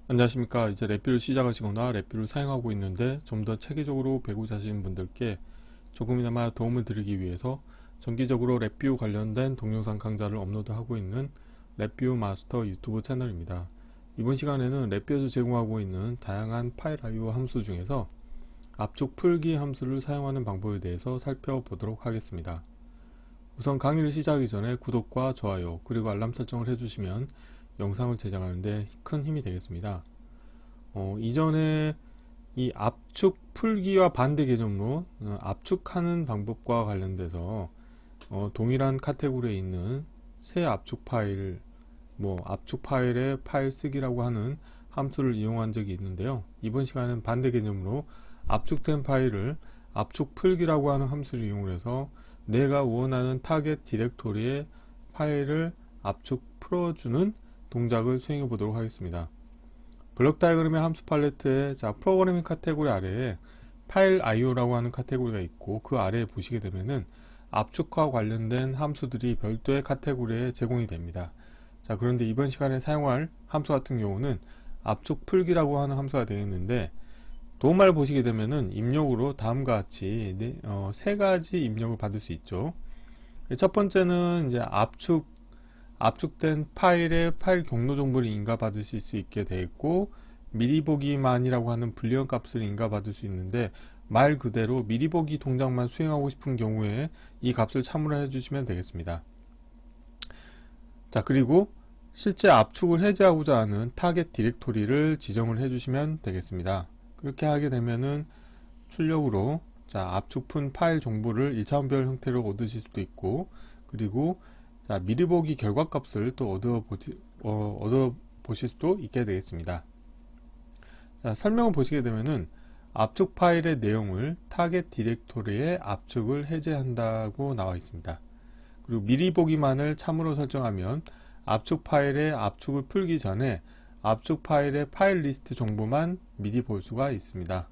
안녕하십니까. 이제 랩뷰를 시작하시거나 랩뷰를 사용하고 있는데 좀 더 체계적으로 배우고자 하시는 분들께 조금이나마 도움을 드리기 위해서 정기적으로 랩뷰 관련된 동영상 강좌를 업로드하고 있는 랩뷰 마스터 유튜브 채널입니다. 이번 시간에는 랩뷰에서 제공하고 있는 다양한 파일 IO 함수 중에서 압축 풀기 함수를 사용하는 방법에 대해서 살펴보도록 하겠습니다. 우선 강의를 시작하기 전에 구독과 좋아요 그리고 알람 설정을 해주시면 영상을 제작하는데 큰 힘이 되겠습니다. 이전에 이 압축 풀기와 반대 개념으로 압축하는 방법과 관련돼서 동일한 카테고리에 있는 새 압축 파일, 압축 파일의 파일 쓰기라고 하는 함수를 이용한 적이 있는데요. 이번 시간은 반대 개념으로 압축된 파일을 압축 풀기라고 하는 함수를 이용해서 내가 원하는 타겟 디렉토리의 파일을 압축 풀어주는 동작을 수행해 보도록 하겠습니다. 블록 다이어그램의 함수 팔레트에 프로그래밍 카테고리 아래에 파일 IO라고 하는 카테고리가 있고 그 아래에 보시게 되면은 압축과 관련된 함수들이 별도의 카테고리에 제공이 됩니다. 그런데 이번 시간에 사용할 함수 같은 경우는 압축 풀기라고 하는 함수가 되겠는데 도움말 보시게 되면은 입력으로 다음과 같이 세 가지 입력을 받을 수 있죠. 첫 번째는 이제 압축된 파일의 파일 경로 정보를 인가받으실 수 있게 되어 있고, 미리 보기만이라고 하는 불리언 값을 인가받을 수 있는데 말 그대로 미리 보기 동작만 수행하고 싶은 경우에 이 값을 참고로 해주시면 되겠습니다. 그리고 실제 압축을 해제하고자 하는 타겟 디렉토리를 지정을 해주시면 되겠습니다. 그렇게 하게 되면은 출력으로 압축푼 파일 정보를 1차원별 형태로 얻으실 수도 있고, 그리고 미리 보기 결과값을 또 얻어보실 수도 있게 되겠습니다. 설명을 보시게 되면은 압축 파일의 내용을 타겟 디렉토리에 압축을 해제한다고 나와 있습니다. 그리고 미리 보기만을 참으로 설정하면 압축 파일의 압축을 풀기 전에 압축 파일의 파일 리스트 정보만 미리 볼 수가 있습니다.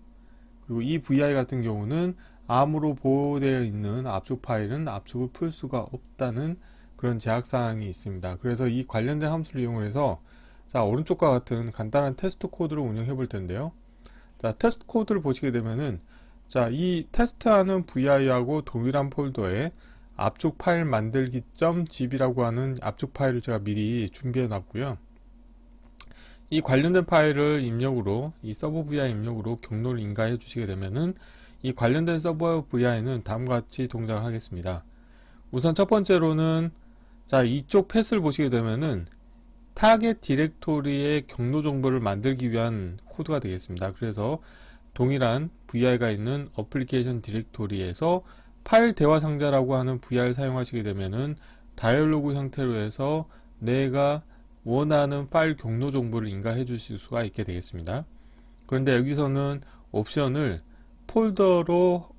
그리고 이 VI 같은 경우는 암으로 보호되어 있는 압축 파일은 압축을 풀 수가 없다는 그런 제약사항이 있습니다. 그래서 이 관련된 함수를 이용해서 오른쪽과 같은 간단한 테스트 코드를 운영해 볼 텐데요. 테스트 코드를 보시게 되면은 이 테스트하는 VI하고 동일한 폴더에 압축 파일 만들기.zip이라고 하는 압축 파일을 제가 미리 준비해 놨고요. 이 관련된 파일을 입력으로 이 서버 VI 입력으로 경로를 인가해 주시게 되면은 이 관련된 서버 VI는 다음과 같이 동작을 하겠습니다. 우선 첫 번째로는 이쪽 패스를 보시게 되면은 타겟 디렉토리의 경로 정보를 만들기 위한 코드가 되겠습니다. 그래서 동일한 VI가 있는 어플리케이션 디렉토리에서 파일 대화 상자라고 하는 VI를 사용하시게 되면은 다이얼로그 형태로 해서 내가 원하는 파일 경로 정보를 인가해 주실 수가 있게 되겠습니다. 그런데 여기서는 옵션을 폴더로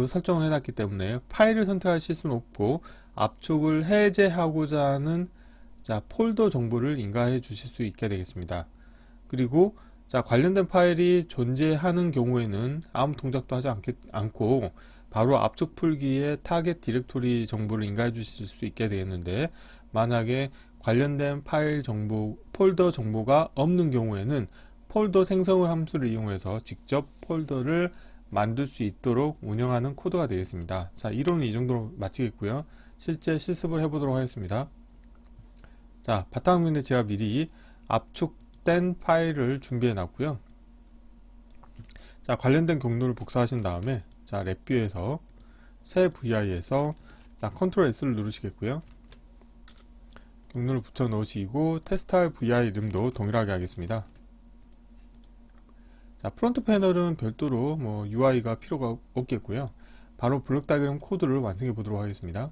설정을 해놨기 때문에 파일을 선택하실 수는 없고 압축을 해제하고자 하는 폴더 정보를 인가해 주실 수 있게 되겠습니다. 그리고 관련된 파일이 존재하는 경우에는 아무 동작도 하지 않고 바로 압축 풀기에 타겟 디렉토리 정보를 인가해 주실 수 있게 되겠는데, 만약에 관련된 파일 정보, 폴더 정보가 없는 경우에는 폴더 생성을 함수를 이용해서 직접 폴더를 만들 수 있도록 운영하는 코드가 되겠습니다. 이론은 이 정도로 마치겠고요. 실제 실습을 해보도록 하겠습니다. 바탕화면에 제가 미리 압축된 파일을 준비해 놨고요. 관련된 경로를 복사하신 다음에 랩뷰에서 새 VI에서 컨트롤 S를 누르시겠고요. 경로를 붙여 넣으시고 테스트할 VI 이름도 동일하게 하겠습니다. 프론트 패널은 별도로 UI가 필요가 없겠고요. 바로 블록 다이어그램 코드를 완성해 보도록 하겠습니다.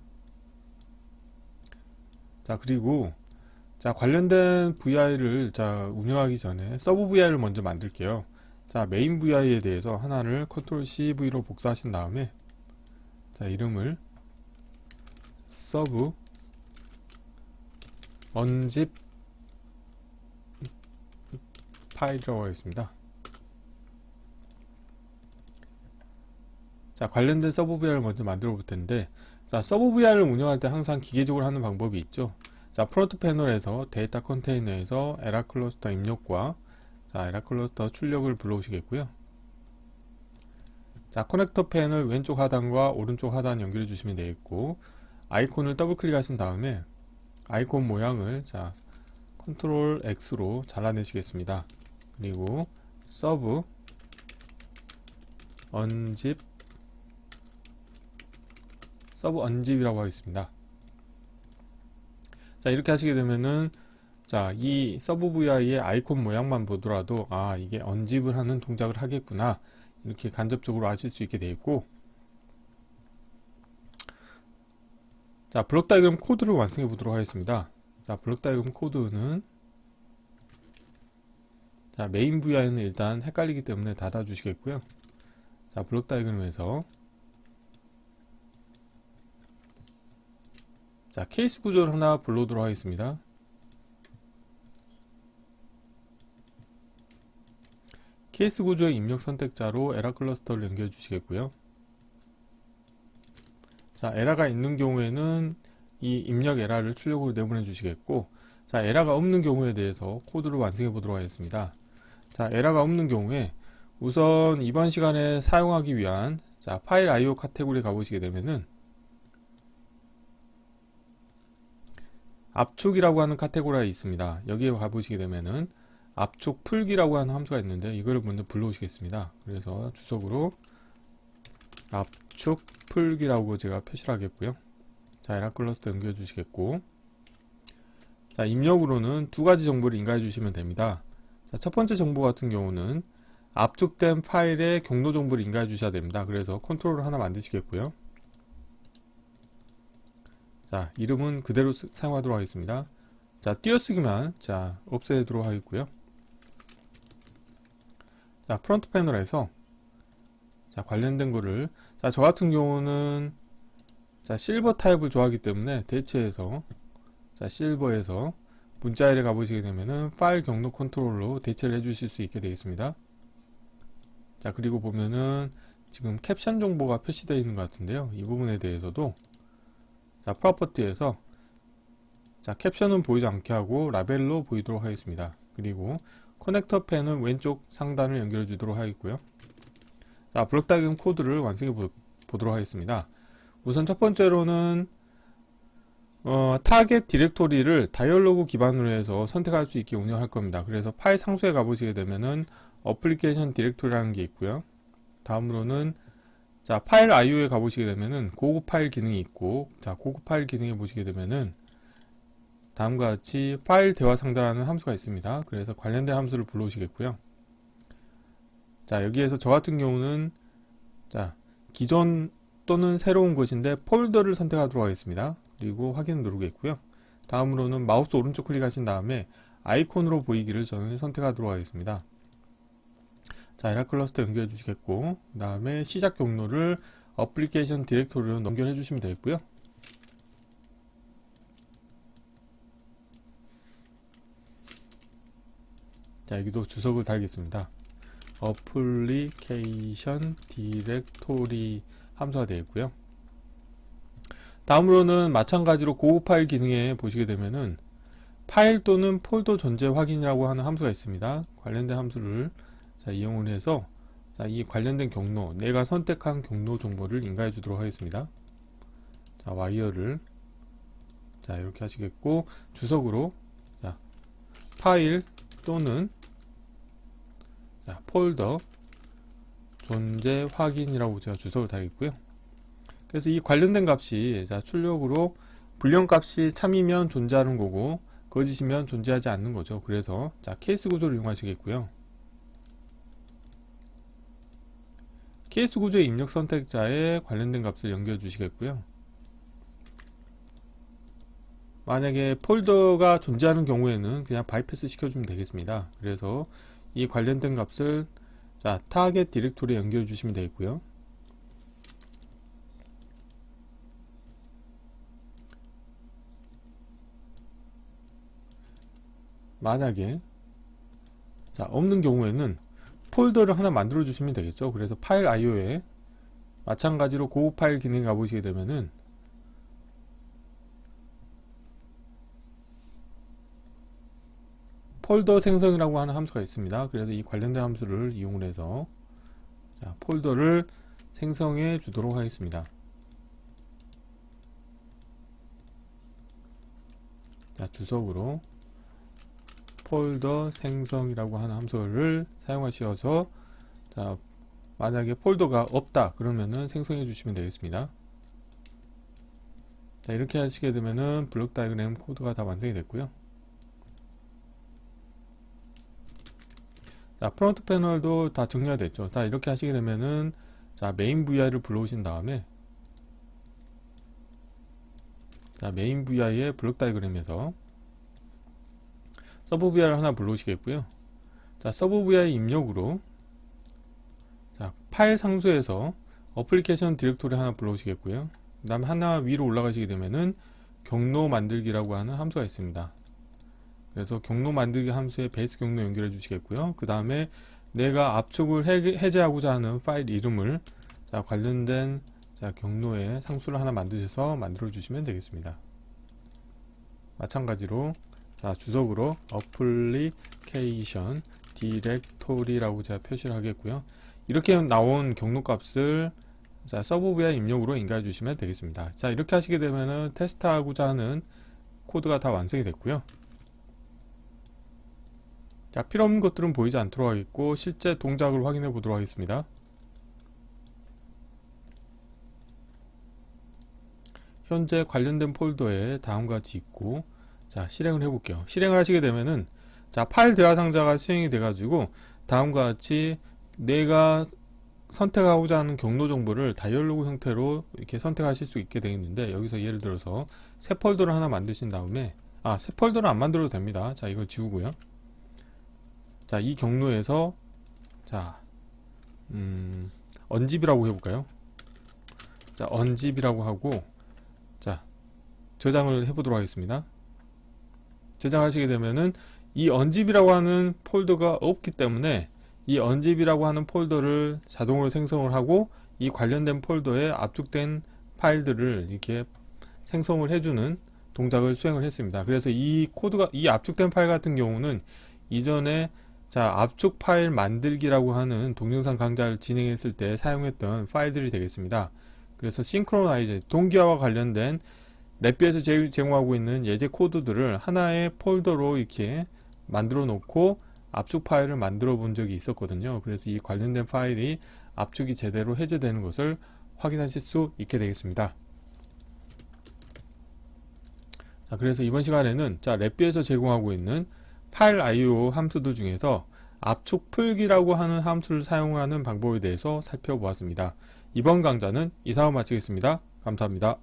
그리고 관련된 VI를 운영하기 전에 서브 VI를 먼저 만들게요. 메인 VI에 대해서 하나를 컨트롤 CV로 복사하신 다음에 이름을 서브 unzip 파일이라고 하겠습니다. 관련된 서브 VI를 먼저 만들어 볼 텐데, 서브 VI를 운영할 때 항상 기계적으로 하는 방법이 있죠. 자, 프론트 패널에서 데이터 컨테이너에서 에라 클러스터 입력과 자, 에라 클러스터 출력을 불러오시겠고요. 자, 커넥터 패널 왼쪽 하단과 오른쪽 하단 연결해 주시면 되겠고, 아이콘을 더블 클릭하신 다음에 아이콘 모양을 자, 컨트롤 X로 잘라내시겠습니다. 그리고 서브 언집이라고 하겠습니다. 자, 이렇게 하시게 되면은 자, 이 서브 VI의 아이콘 모양만 보더라도 아, 이게 언집을 하는 동작을 하겠구나, 이렇게 간접적으로 아실 수 있게 되어 있고, 자, 블록 다이그램 코드를 완성해 보도록 하겠습니다. 자, 블록 다이그램 코드는 자, 메인 VI는 일단 헷갈리기 때문에 닫아 주시겠고요. 자, 블록 다이그램에서 자, 케이스 구조를 하나 불러오도록 하겠습니다. 케이스 구조의 입력 선택자로 에라 클러스터를 연결해 주시겠고요. 자, 에라가 있는 경우에는 이 입력 에라를 출력으로 내보내 주시겠고, 자, 에라가 없는 경우에 대해서 코드를 완성해 보도록 하겠습니다. 자, 에라가 없는 경우에 우선 이번 시간에 사용하기 위한 자, 파일 IO 카테고리에 가보시게 되면은 압축이라고 하는 카테고리가 있습니다. 여기에 가보시게 되면은 압축 풀기라고 하는 함수가 있는데 이걸 먼저 불러오시겠습니다. 그래서 주석으로 압축 풀기라고 제가 표시를 하겠고요. 자, 에라 클러스터 연결해 주시겠고, 자, 입력으로는 두 가지 정보를 인가해 주시면 됩니다. 자, 첫 번째 정보 같은 경우는 압축된 파일의 경로 정보를 인가해 주셔야 됩니다. 그래서 컨트롤을 하나 만드시겠고요. 자, 이름은 그대로 사용하도록 하겠습니다. 자, 띄어쓰기만 자, 없애도록 하겠고요. 자, 프론트 패널에서 자, 관련된 거를 자, 저 같은 경우는 자, 실버 타입을 좋아하기 때문에 대체해서 자, 실버에서 문자열에 가보시게 되면은 파일 경로 컨트롤로 대체를 해주실 수 있게 되겠습니다. 자, 그리고 보면은 지금 캡션 정보가 표시되어 있는 것 같은데요. 이 부분에 대해서도 자, 프로퍼티에서 자, 캡션은 보이지 않게 하고 라벨로 보이도록 하겠습니다. 그리고 커넥터 펜은 왼쪽 상단을 연결해 주도록 하겠고요. 자, 블록 다이그램 코드를 완성해 보도록 하겠습니다. 우선 첫 번째로는 타겟 디렉토리를 다이얼로그 기반으로 해서 선택할 수 있게 운영할 겁니다. 그래서 파일 상수에 가보시게 되면은 어플리케이션 디렉토리라는 게 있고요. 다음으로는 자, 파일 IO에 가보시게 되면은 고급 파일 기능이 있고, 자, 고급 파일 기능에 보시게 되면은 다음과 같이 파일 대화 상단이라는 함수가 있습니다. 그래서 관련된 함수를 불러오시겠고요. 자, 여기에서 저 같은 경우는 자, 기존 또는 새로운 것인데 폴더를 선택하도록 하겠습니다. 그리고 확인 누르겠고요. 다음으로는 마우스 오른쪽 클릭하신 다음에 아이콘으로 보이기를 저는 선택하도록 하겠습니다. 자, 에라 클러스터 연결해 주시겠고, 그 다음에 시작 경로를 어플리케이션 디렉토리로 연결해 주시면 되겠고요. 자, 여기도 주석을 달겠습니다. 어플리케이션 디렉토리 함수가 되겠고요. 다음으로는 마찬가지로 고급 파일 기능에 보시게 되면은 파일 또는 폴더 존재 확인이라고 하는 함수가 있습니다. 관련된 함수를 자, 이용을 해서 자, 이 관련된 경로, 내가 선택한 경로 정보를 인가해 주도록 하겠습니다. 자, 와이어를 자, 이렇게 하시겠고, 주석으로 자, 파일 또는 자, 폴더 존재 확인이라고 제가 주석을 달겠고요. 그래서 이 관련된 값이 자, 출력으로 불령 값이 참이면 존재하는 거고 거짓이면 존재하지 않는 거죠. 그래서 자, 케이스 구조를 이용하시겠고요. 케이스 구조의 입력 선택자에 관련된 값을 연결해 주시겠고요. 만약에 폴더가 존재하는 경우에는 그냥 바이패스 시켜주면 되겠습니다. 그래서 이 관련된 값을 자, 타겟 디렉토리에 연결해 주시면 되겠고요. 만약에 자, 없는 경우에는 폴더를 하나 만들어 주시면 되겠죠. 그래서 파일 IO에 마찬가지로 고급 파일 기능에 가보시게 되면은 폴더 생성이라고 하는 함수가 있습니다. 그래서 이 관련된 함수를 이용을 해서 자, 폴더를 생성해 주도록 하겠습니다. 자, 주석으로 폴더 생성이라고 하는 함수를 사용하셔서 자, 만약에 폴더가 없다 그러면은 생성해 주시면 되겠습니다. 자, 이렇게 하시게 되면은 블록 다이어그램 코드가 다 완성이 됐고요. 자, 프론트 패널도 다 정리가 됐죠. 자, 이렇게 하시게 되면은 자, 메인 VI를 불러오신 다음에 자, 메인 VI의 블록 다이어그램에서 서브 VI를 하나 불러오시겠고요. 자, 서브 VI 입력으로 자, 파일 상수에서 어플리케이션 디렉토리 하나 불러오시겠고요. 그 다음에 하나 위로 올라가시게 되면은 경로 만들기라고 하는 함수가 있습니다. 그래서 경로 만들기 함수에 베이스 경로 연결해 주시겠고요. 그 다음에 내가 압축을 해제하고자 하는 파일 이름을 자, 관련된 자, 경로에 상수를 하나 만드셔서 만들어 주시면 되겠습니다. 마찬가지로 자, 주석으로 어플리케이션 디렉토리라고 제가 표시를 하겠고요. 이렇게 나온 경로 값을 자, 서브 VI 입력으로 인가해 주시면 되겠습니다. 자, 이렇게 하시게 되면은 테스트하고자 하는 코드가 다 완성이 됐고요. 자, 필요없는 것들은 보이지 않도록 하겠고 실제 동작을 확인해 보도록 하겠습니다. 현재 관련된 폴더에 다음과 같이 있고 자, 실행을 해 볼게요. 실행을 하시게 되면은 자, 파일 대화 상자가 수행이 돼 가지고 다음과 같이 내가 선택하고자 하는 경로 정보를 다이얼로그 형태로 이렇게 선택하실 수 있게 되어 있는데, 여기서 예를 들어서 새 폴더를 하나 만드신 다음에 새 폴더를 안 만들어도 됩니다. 자, 이걸 지우고요. 자, 이 경로에서 자, 언집이라고 해볼까요? 자, 언집이라고 하고 자, 저장을 해보도록 하겠습니다. 저장하시게 되면은 이 언집이라고 하는 폴더가 없기 때문에 이 언집이라고 하는 폴더를 자동으로 생성을 하고 이 관련된 폴더에 압축된 파일들을 이렇게 생성을 해주는 동작을 수행을 했습니다. 그래서 이 코드가, 이 압축된 파일 같은 경우는 이전에 자, 압축 파일 만들기라고 하는 동영상 강좌를 진행했을 때 사용했던 파일들이 되겠습니다. 그래서 싱크로나이즈, 동기화와 관련된 랩비에서 제공하고 있는 예제 코드들을 하나의 폴더로 이렇게 만들어 놓고 압축 파일을 만들어 본 적이 있었거든요. 그래서 이 관련된 파일이 압축이 제대로 해제되는 것을 확인하실 수 있게 되겠습니다. 자, 그래서 이번 시간에는 자, 랩비에서 제공하고 있는 파일 IO 함수들 중에서 압축 풀기라고 하는 함수를 사용하는 방법에 대해서 살펴보았습니다. 이번 강좌는 이상으로 마치겠습니다. 감사합니다.